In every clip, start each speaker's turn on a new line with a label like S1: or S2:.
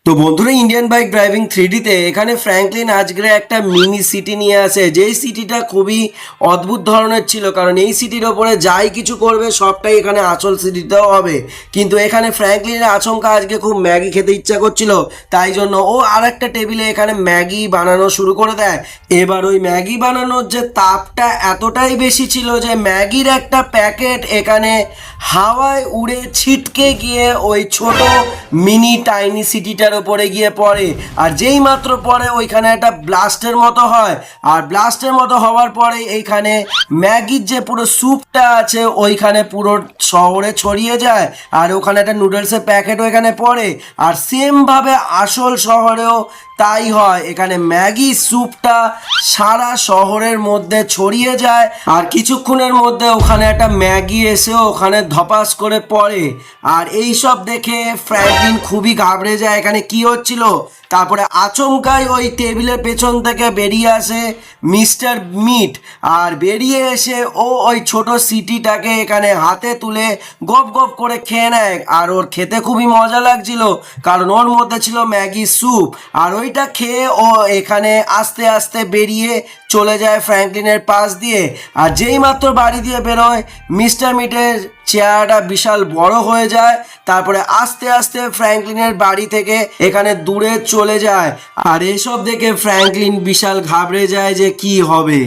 S1: তো বন্ধুরা, Indian bike driving 3Dতে এখানে ফ্র্যাঙ্কলিন আজকে একটা মিনি সিটি নিয়ে আসে, যেই সিটিটা খুবই অদ্ভুত ধরনের ছিল। কারণ এই সিটির ওপরে যাই কিছু করবে সবটাই এখানে আসল সিটিতেও হবে। কিন্তু এখানে ফ্র্যাঙ্কলিনের আচমকা আজকে খুব ম্যাগি খেতে ইচ্ছা করছিল, তাই জন্য ও আর একটা টেবিলে এখানে ম্যাগি বানানো শুরু করে দেয়। এবার ওই ম্যাগি বানানোর যে তাপটা এতটাই বেশি ছিল যে ম্যাগির একটা প্যাকেট এখানে হাওয়ায় উড়ে ছিটকে গিয়ে ওই ছোট মিনি টাইনি সিটিটার ওপরে গিয়ে পড়ে। আর যেই মাত্র পড়ে ওইখানে একটা ব্লাস্টের মতো হয়, আর ব্লাস্টের মতো হওয়ার পরে এইখানে ম্যাগির যে পুরো স্যুপটা আছে ওইখানে পুরো শহরে ছড়িয়ে যায়। আর ওখানে একটা নুডলসের প্যাকেটও এখানে পড়ে। আর সেমভাবে আসল শহরেও তাই হয়, এখানে ম্যাগি স্যুপটা সারা শহরের মধ্যে ছড়িয়ে যায়। আর কিছুক্ষণের মধ্যে ওখানে একটা ম্যাগি এসেও ওখানে ধপাস করে পড়ে। আর এই সব দেখে ফ্র্যাঙ্কলিন খুবই ঘাবড়ে যায় এখানে কি হচ্ছিল। তারপরে আচমকাই ওই টেবিলের পেছন থেকে বেরিয়ে আসে মিস্টার মিট। আর বেরিয়ে এসে ও ওই ছোট সিটিটাকে এখানে হাতে তুলে গপ গপ করে খেয়ে নেয়। আর ওর খেতে খুবই মজা লাগছিল, কারণ ওর মধ্যে ছিল ম্যাগি স্যুপ। আর ওইটা খেয়ে ও এখানে আস্তে আস্তে বেরিয়ে চলে যায় ফ্র্যাঙ্কলিনের পাশ দিয়ে। আর যেই মাত্র বাড়ি দিয়ে বেরোয় মিস্টার মিটের চেহারাটা বিশাল বড় হয়ে যায়। তারপরে আস্তে আস্তে ফ্র্যাঙ্কলিনের বাড়ি থেকে এখানে দূরে চলে যায়। আর এসব দেখে ফ্র্যাঙ্কলিন বিশাল ঘাবড়ে যায় যে কি হবে।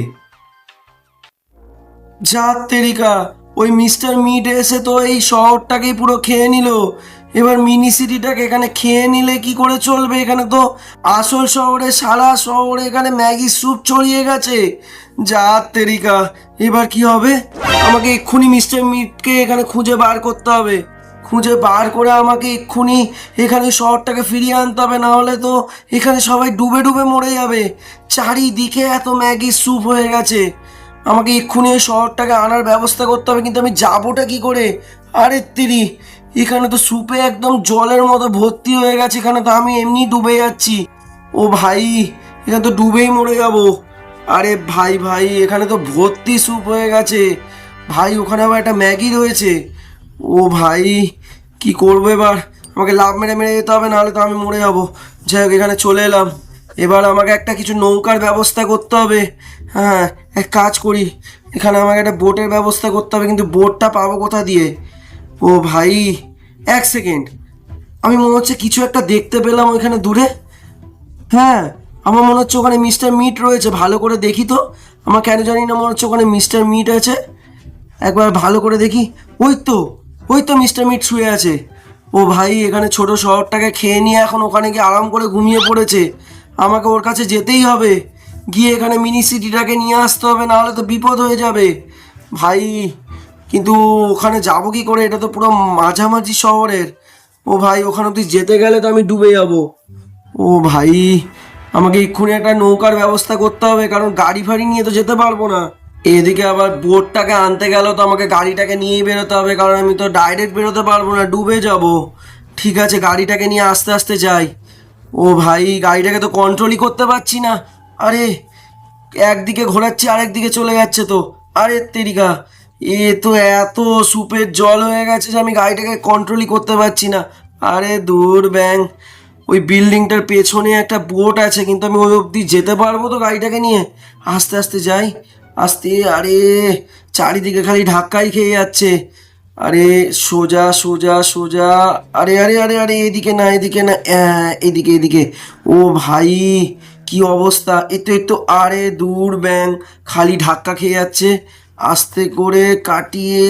S1: যাক তেরিকা, ওই মিস্টার মিট এসে তো এই শহরটাকেই পুরো খেয়ে নিল। এবার মিনি সিটিটাকে এখানে খেয়ে নিলে কি করে চলবে? এখানে তো আসল শহরে, সারা শহরে এখানে ম্যাগি স্যুপ ছড়িয়ে গেছে। যাক তেরিকা, এবার কি হবে? আমাকে এক্ষুনি মিস্টার মিটকে এখানে খুঁজে বার করতে হবে। খুঁজে বার করে আমাকে এক্ষুনি এখানে শহরটাকে ফিরিয়ে আনতে হবে, না হলে তো এখানে সবাই ডুবে ডুবে মরে যাবে। চারিদিকে এত ম্যাগি স্যুপ হয়ে গেছে। আমাকে এক্ষুনি ওই শহরটাকে আনার ব্যবস্থা করতে হবে, কিন্তু আমি যাবোটা কি করে? আরে তিরি, এখানে তো স্যুপে একদম জলের মতো ভর্তি হয়ে গেছে। এখানে তো আমি এমনি ডুবে যাচ্ছি। ও ভাই, এখানে তো ডুবেই মরে যাব। আরে ভাই ভাই, এখানে তো ভর্তি স্যুপ হয়ে গেছে। ভাই, ওখানে আবার একটা ম্যাগি রয়েছে। ও ভাই, কি করবো এবার? আমাকে লাফ মেরে মেরে যেতে হবে, নাহলে তো আমি মরে যাবো। যাই হোক, এখানে চলে এলাম। এবার আমাকে একটা কিছু নৌকার ব্যবস্থা করতে হবে। হ্যাঁ, এক কাজ করি, এখানে আমাকে একটা বোটের ব্যবস্থা করতে হবে, কিন্তু বোটটা পাবো কোথা দিয়ে? ও ভাই, এক সেকেন্ড, আমি মনে হচ্ছে কিছু একটা দেখতে পেলাম ওইখানে দূরে। হ্যাঁ, আমার মনে হচ্ছে ওখানে মিস্টার মিট রয়েছে। ভালো করে দেখি তো। আমার কেন জানি না মনে হচ্ছে ওখানে মিস্টার মিট আছে। একবার ভালো করে দেখি। ওই তো, ওই তো মিস্টার মিট শুয়ে আছে। ও ভাই, এখানে ছোট শহরটাকে খেয়ে নিয়ে এখন ওখানে গিয়ে আরাম করে ঘুমিয়ে পড়েছে। আমাকে ওর কাছে যেতেই হবে, গিয়ে এখানে মিনি সিটিটাকে নিয়ে আসতে হবে, নাহলে তো বিপদ হয়ে যাবে ভাই। কিন্তু ওখানে যাবো কি করে? এটা তো পুরো মাঝামাঝি শহরের। ও ভাই, ওখানে অব্দি যেতে গেলে তো আমি ডুবে যাব। ও ভাই, আমাকে এক্ষুনি একটা নৌকার ব্যবস্থা করতে হবে, কারণ গাড়ি ফাড়ি নিয়ে তো যেতে পারবো না। এদিকে আবার বোটটাকে আনতে গেলেও তো আমাকে গাড়িটাকে নিয়েই বেরোতে হবে, কারণ আমি তো ডাইরেক্ট বেরোতে পারবো না, ডুবে যাব। ঠিক আছে, গাড়িটাকে নিয়ে আস্তে আস্তে যাই। ও ভাই, গাড়িটাকে তো কন্ট্রোলই করতে পারছি না। আরে, একদিকে ঘোরাচ্ছি আরেক দিকে চলে যাচ্ছে তো। আরে তেরিকা, এ তো এত সুপের জল হয়ে গেছে যে আমি গাড়িটাকে কন্ট্রোলই করতে পারছি না। আরে দূর ব্যাং, ওই বিল্ডিংটার পেছনে একটা বোট আছে, কিন্তু আমি ওই অবধি যেতে পারবো তো গাড়িটাকে নিয়ে? আস্তে আস্তে যাই, আস্তে। আরে, চারিদিকে খালি ধাক্কাই খেয়ে যাচ্ছে। আরে সোজা সোজা সোজা। আরে আরে আরে আরে, এদিকে না, এদিকে না, এদিকে এদিকে। ও ভাই, কি অবস্থা! এই তো আরে দূর ব্যাং, খালি ধাক্কা খেয়ে যাচ্ছে। আস্তে করে কাটিয়ে,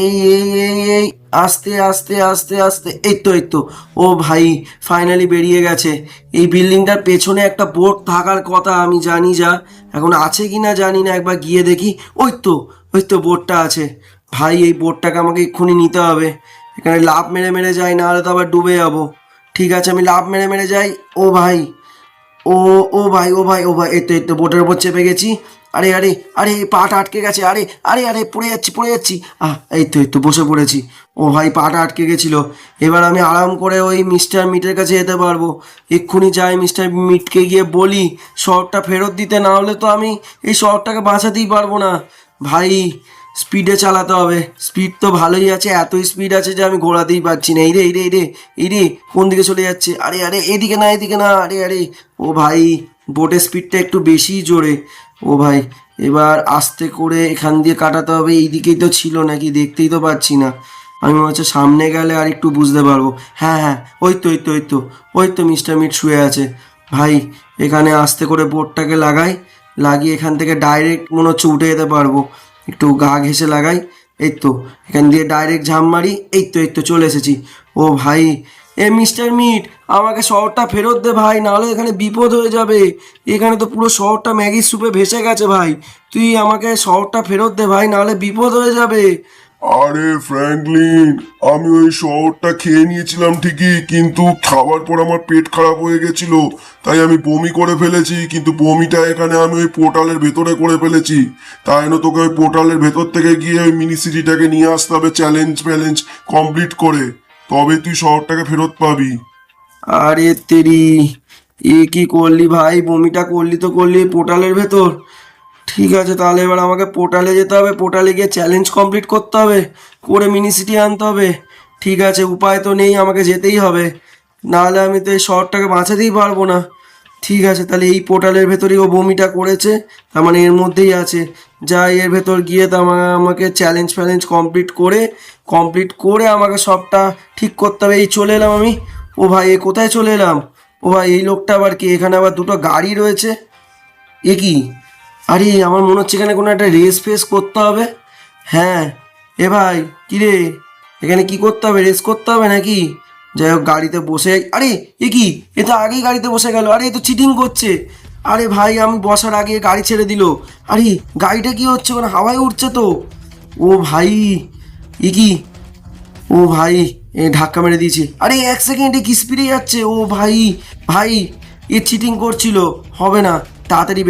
S1: এই এই এই এই, আস্তে আস্তে আস্তে আস্তে, এই তো। ও ভাই, ফাইনালি বেরিয়ে গেছে। এই বিল্ডিংটার পেছনে একটা বোট থাকার কথা, আমি জানি যা। এখন আছে কি না জানি না, একবার গিয়ে দেখি। ওই তো বোটটা আছে। ভাই, এই বোটটাকে আমাকে এক্ষুনি নিতে হবে। এখানে লাফ মেরে মেরে যাই, নাহলে তো আবার ডুবে যাবো। ঠিক আছে, আমি লাফ মেরে মেরে যাই। ও ভাই, ও ও ভাই, ও ভাই, এই তো বোটের উপর চেপে গেছি। আরে আরে আরে, পাটা আটকে গেছে। আরে আরে আরে, পড়ে যাচ্ছি। এই তো বসে পড়েছি। ও ভাই, পাটা আটকে গেছিল। এবার আমি আরাম করে ওই মিস্টার মিটের কাছে যেতে পারবো। এক্ষুনি যাই, মিস্টার মিটকে গিয়ে বলি শহরটা ফেরত দিতে, না হলে তো আমি এই শহরটাকে বাঁচাতেই পারবো না। ভাই, স্পিডে চালাতে হবে। স্পিড তো ভালোই আছে, এত স্পিড আছে যে আমি ঘোরাতেই পারছি না। এই রে কোন দিকে চলে যাচ্ছে? আরে আরে এদিকে না, এদিকে না, আরে আরে। ও ভাই, বোটের স্পিডটা একটু বেশি জোরে। ও ভাই, এবার আস্তে করে এখান দিয়ে কাটাতে হবে। এইদিকেই তো ছিল নাকি, দেখতেই তো পাচ্ছি না। আমি মনে হচ্ছে সামনে গেলে আর একটু বুঝতে পারবো। হ্যাঁ হ্যাঁ, ওই তো মিস্টার মিট শুয়ে আছে। ভাই, এখানে আস্তে করে বোর্ডটাকে লাগাই, লাগিয়ে এখান থেকে ডাইরেক্ট মনে হচ্ছে উঠে যেতে পারবো। একটু গা ঘেঁষে লাগাই। এই তো, এখান দিয়ে ডাইরেক্ট ঝাঁপ মারি। এই তো চলে এসেছি। ও ভাই, এ মিস্টার মিট, আমাকে শহরটা ফেরত দে ভাই, নাহলে এখানে বিপদ হয়ে যাবে। এখানে তো পুরো শহরটা ম্যাগির স্যুপে ভেসে গেছে ভাই। তুই আমাকে শহরটা ফেরত দে ভাই, নাহলে বিপদ হয়ে যাবে।
S2: আরে ফ্র্যাঙ্কলিন, আমি ওই শহরটা খেয়ে নিয়েছিলাম ঠিকই, কিন্তু খাবার পর আমার পেট খারাপ হয়ে গেছিল, তাই আমি বমি করে ফেলেছি। কিন্তু বমিটা এখানে আমি ওই পোর্টালের ভেতরে করে ফেলেছি। তাই না, তোকে ওই পোর্টালের ভেতর থেকে গিয়ে ওই মিনি সিটিটাকে নিয়ে আসতে হবে, চ্যালেঞ্জ কমপ্লিট করে, তবে তুই শহরটাকে ফেরত পাবি।
S1: আরে তেরি, এ কি করলি ভাই? বমিটা করলি তো করলি পোর্টালের ভেতর। ঠিক আছে, তাহলে এবার আমাকে পোর্টালে যেতে হবে, পোর্টালে গিয়ে চ্যালেঞ্জ কমপ্লিট করতে হবে, করে মিনি সিটি আনতে হবে। ঠিক আছে, উপায় তো নেই, আমাকে যেতেই হবে, নাহলে আমি তো এই শহরটাকে বাঁচাতেই পারবো না। ঠিক আছে, তাহলে এই পোর্টালের ভেতরেই ও বমিটা করেছে, তার মানে এর মধ্যেই আছে। যাই এর ভেতর গিয়ে তো আমাকে চ্যালেঞ্জ কমপ্লিট করে আমাকে সবটা ঠিক করতে হবে। এই চলে এলাম আমি। ও ভাই, এ কোথায় চলে এলাম? ও ভাই, এই লোকটা আবার কি? এখানে আবার দুটো গাড়ি রয়েছে, এ কি? আরে, আমার মনে হচ্ছে এখানে কোনো একটা রেস ফেস করতে হবে। হ্যাঁ, এ ভাই, কি রে, এখানে কি করতে হবে? রেস করতে হবে নাকি? যাই হোক, গাড়িতে বসে, আরে এ কি, এ তো আগেই গাড়িতে বসে গেল। আরে, এ তো চিটিং করছে। আরে ভাই, আমি বসার আগে গাড়ি ছেড়ে দিল। আরে, গাড়িটা কি হচ্ছে? মানে হাওয়ায় উঠছে তো। ও ভাই, এ কি? ও ভাই, এ ধাক্কা মেরে দিয়েছি। আরে, এক সেকেন্ডে কি স্পিডে যাচ্ছে! ও ভাই, ভাই, এ চিটিং করছিল। হবে না, তাড়াতাড়ি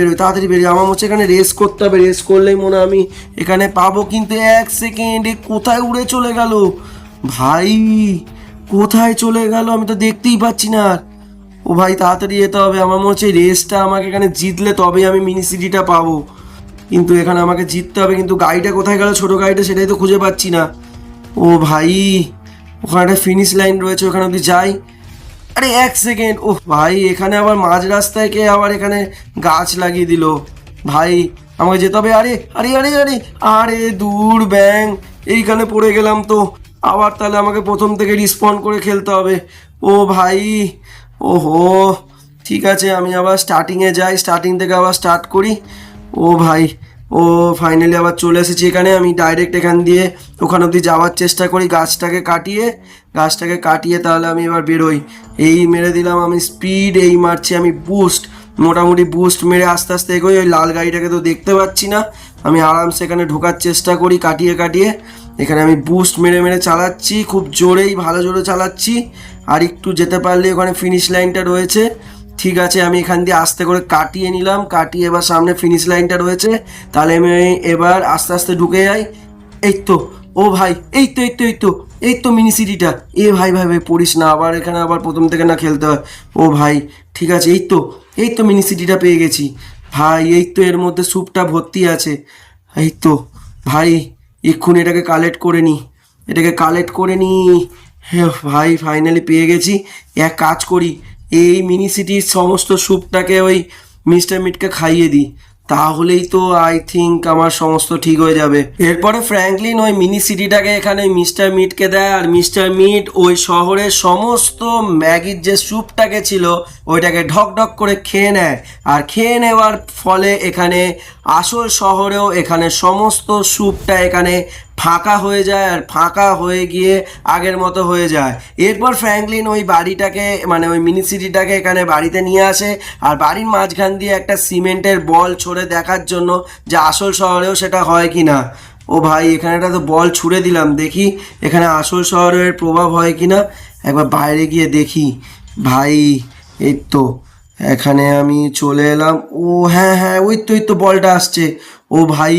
S1: বেরোয়। আমার হচ্ছে এখানে রেস করতে হবে, রেস করলেই মনে হয় আমি এখানে পাবো। কিন্তু এক সেকেন্ডে কোথায় উড়ে চলে গেল ভাই? কোথায় চলে গেল আমি তো দেখতেই পাচ্ছি না আর। ও ভাই, তাড়াতাড়ি যেতে হবে। আমার মনে হচ্ছে রেসটা আমাকে এখানে জিতলে তবেই আমি মিনি সিটিটা পাবো। কিন্তু এখানে আমাকে জিততে হবে, কিন্তু গাড়িটা কোথায় গেল, ছোট গাড়িটা, সেটাই তো খুঁজে পাচ্ছি না। ও ভাই, ওখানে একটা ফিনিশ লাইন রয়েছে, ওখানে অব্দি যাই। আরে এক সেকেন্ড, ও ভাই, এখানে আবার মাঝ রাস্তায় কে আবার এখানে গাছ লাগিয়ে দিল ভাই। আমাকে যেতে হবে। আরে দূর ব্যাং, এইখানে পড়ে গেলাম তো। আবার তাহলে আমাকে প্রথম থেকে রিসপন্ড করে খেলতে হবে। ও ভাই, ওহো, ঠিক আছে, আমি আবার স্টার্টিংয়ে যাই, স্টার্টিং থেকে আবার স্টার্ট করি। ও ভাই, ও ফাইনালি আবার চলে এসেছি এখানে। আমি ডাইরেক্ট এখান দিয়ে ওখান অবধি যাওয়ার চেষ্টা করি, গাছটাকে কাটিয়ে তাহলে আমি এবার বেরোই। এই মেরে দিলাম আমি স্পিড, এই মারছি আমি বুস্ট, মোটামুটি বুস্ট মেরে আস্তে আস্তে এগোই। ওই লাল গাড়িটাকে তো দেখতে পাচ্ছি না, আমি আরামসে এখানে ঢোকার চেষ্টা করি কাটিয়ে। এখানে আমি বুস্ট মেরে চালাচ্ছি, খুব জোরেই, ভালো জোরে চালাচ্ছি। আর একটু যেতে পারলে ওখানে ফিনিশ লাইনটা রয়েছে। ঠিক আছে, আমি এখান দিয়ে আস্তে করে কাটিয়ে নিলাম, কাটিয়ে এবার সামনে ফিনিশ লাইনটা রয়েছে। তাহলে আমি এবার আস্তে আস্তে ঢুকে যাই। এই তো, ও ভাই, এই তো মিনি সিটিটা। এ ভাই পড়িস না, আবার এখানে আবার প্রথম থেকে না খেলতে হয়। ও ভাই, ঠিক আছে, এই তো মিনি সিটিটা পেয়ে গেছি ভাই। এই তো, এর মধ্যে স্যুপটা ভর্তি আছে। এই তো ভাই, এক্ষুনি এটাকে কালেক্ট করে নি। হ্যাঁ ভাই, ফাইনালি পেয়ে গেছি। এক কাজ করি, এই মিনি সিটির সমস্ত স্যুপটাকে ওই মিস্টার মিটকে খাইয়ে দিই, তাহলেই তো আই থিঙ্ক আমার সমস্ত ঠিক হয়ে যাবে। এরপরে ফ্র্যাঙ্কলিন ওই মিনি সিটিটাকে এখানে মিস্টার মিটকে দেয়, আর মিস্টার মিট ওই শহরের সমস্ত ম্যাগির যে স্যুপটাকে ছিল ওইটাকে ঢক করে খেয়ে নেয়। আর খেয়ে নেওয়ার ফলে এখানে আসল শহরেও এখানে সমস্ত স্যুপটা এখানে ফাঁকা হয়ে যায়, আর ফাঁকা হয়ে গিয়ে আগের মতো হয়ে যায়। এরপর ফ্র্যাঙ্কলিন ওই বাড়িটাকে, মানে ওই মিনি সিটিটাকে এখানে বাড়িতে নিয়ে আসে, আর বাড়ির মাঝখান দিয়ে একটা সিমেন্টের বল ছুঁড়ে দেখার জন্য যে আসল শহরেও সেটা হয় কি না। ও ভাই, এখানে একটা তো বল ছুঁড়ে দিলাম, দেখি এখানে আসল শহরের প্রভাব হয় কি না। একবার বাইরে গিয়ে দেখি ভাই। এই তো, এখানে আমি চলে এলাম। ও হ্যাঁ, ওই তো বলটা আসছে। ও ভাই,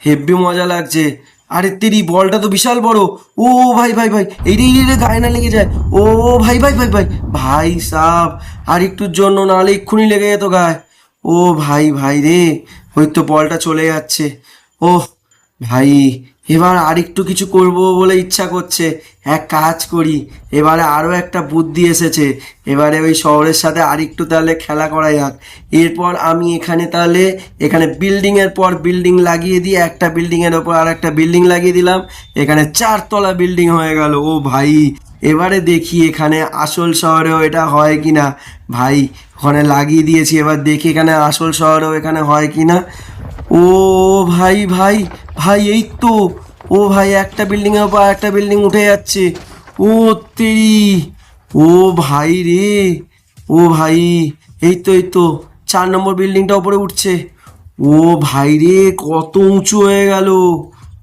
S1: হেব্বি মজা লাগছে। আরে তেরি, বলটা তো বিশাল বড়। ও ভাই, এই রে গায়ে না লেগে যায়। ও ভাই সাব, আর একটুর জন্য, নাহলে এক্ষুনি লেগে যেত গায়ে। ও ভাই রে, ওই তো বলটা চলে যাচ্ছে। ও ভাই এবার আরেকটু কিছু করব বলে ইচ্ছা করছে। এক কাজ করি, এবারে আরও একটা বুদ্ধি এসেছে। এবারে ওই শহরের সাথে আরেকটু তাহলে খেলা করা যাক। এরপর আমি এখানে তাহলে এখানে বিল্ডিংয়ের পর বিল্ডিং লাগিয়ে দিয়ে একটা বিল্ডিংয়ের ওপর আর একটা বিল্ডিং লাগিয়ে দিলাম। এখানে 4 তলা বিল্ডিং হয়ে গেল। ও ভাই, এবারে দেখি এখানে আসল শহরেও এটা হয় কি না। ভাই ওখানে লাগিয়ে দিয়েছি, এবার দেখি এখানে আসল শহরেও এখানে হয় কি না। ও ভাই ভাই ভাই, এই তো। ও ভাই, একটা বিল্ডিং এর উপর একটা বিল্ডিং উঠে যাচ্ছে। ও তেরি, ও ভাই রে, ও ভাই, এই তো এই তো 4 নম্বর বিল্ডিংটা উপরে উঠছে। ও ভাই রে, কত উঁচু হয়ে গেল।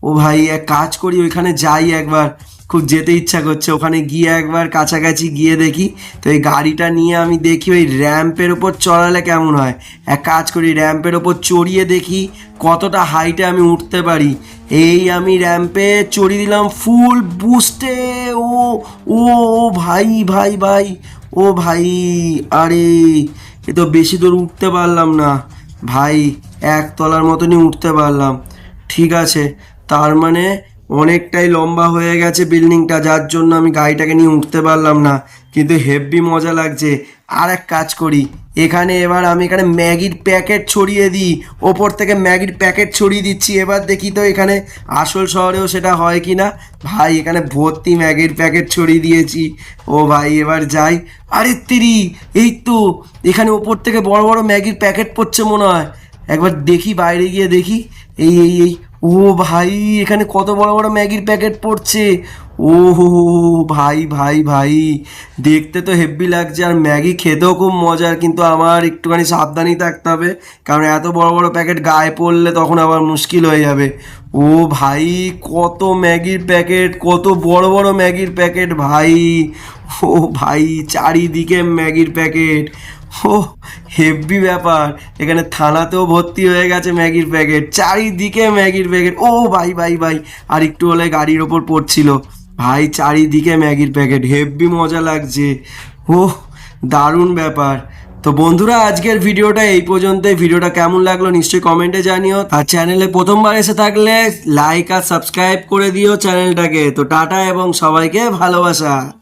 S1: ও ভাই, এক কাজ করি, ওইখানে যাই একবার। খুব যেতে ইচ্ছা করছে ওখানে গিয়ে, একবার কাছাকাছি গিয়ে দেখি। তো এই গাড়িটা নিয়ে আমি দেখি ওই র্যাম্পের ওপর চড়ালে কেমন হয়। এক কাজ করি, র্যাম্পের ওপর চড়িয়ে দেখি কতটা হাইটে আমি উঠতে পারি। এই আমি র্যাম্পে চড়িয়ে দিলাম ফুল বুস্টে। ও ও ও ভাই ভাই ভাই, ও ভাই, আরে এ তো বেশি দূর উঠতে পারলাম না ভাই, 1 তলার মতনই উঠতে পারলাম। ঠিক আছে, তার মানে অনেকটাই লম্বা হয়ে গেছে বিল্ডিংটা, যার জন্য আমি গাড়িটাকে নিয়ে উঠতে পারলাম না। কিন্তু হেব্বি মজা লাগছে। আর এক কাজ করি, এখানে এবার আমি এখানে ম্যাগির প্যাকেট ছড়িয়ে দিই। ওপর থেকে ম্যাগির প্যাকেট ছড়িয়ে দিচ্ছি। এবার দেখি তো এখানে আসল শহরেও সেটা হয় কি না। ভাই এখানে ভর্তি ম্যাগির প্যাকেট ছড়িয়ে দিয়েছি। ও ভাই, এবার যাই। আরে তিরি, এই তো এখানে ওপর থেকে বড় বড় ম্যাগির প্যাকেট পড়ছে মনে হয়। একবার দেখি, বাইরে গিয়ে দেখি। এই ও ভাই, এখানে কত বড় বড় ম্যাগির প্যাকেট পড়ছে। ও হো হো, ভাই ভাই ভাই, দেখতে তো হেব্বি লাগছে, আর ম্যাগি খেতেও খুব মজার। কিন্তু আমার একটুখানি সাবধানই থাকতে হবে, কারণ এত বড় বড় প্যাকেট গায়ে পড়লে তখন আবার মুশকিল হয়ে যাবে। ও ভাই, কত ম্যাগির প্যাকেট, কত বড় বড় ম্যাগির প্যাকেট ভাই। ও ভাই, চারিদিকে ম্যাগির প্যাকেট। ও হেব্বি ব্যাপার। এখানে থানাতেও ভর্তি হয়ে গেছে ম্যাগির প্যাকেট, চারিদিকে ম্যাগির প্যাকেট। ও ভাই ভাই ভাই, আর একটু হলে গাড়ির ওপর পড়ছিল। ভাই চারিদিকে ম্যাগির প্যাকেট, হেব্বি মজা লাগছে। ও দারুণ ব্যাপার। তো বন্ধুরা, আজকের ভিডিওটা এই পর্যন্তই। ভিডিওটা কেমন লাগলো নিশ্চয়ই কমেন্টে জানিও। আর চ্যানেলে প্রথমবার এসে থাকলে লাইক আর সাবস্ক্রাইব করে দিও চ্যানেলটাকে। তো টাটা এবং সবাইকে ভালোবাসা।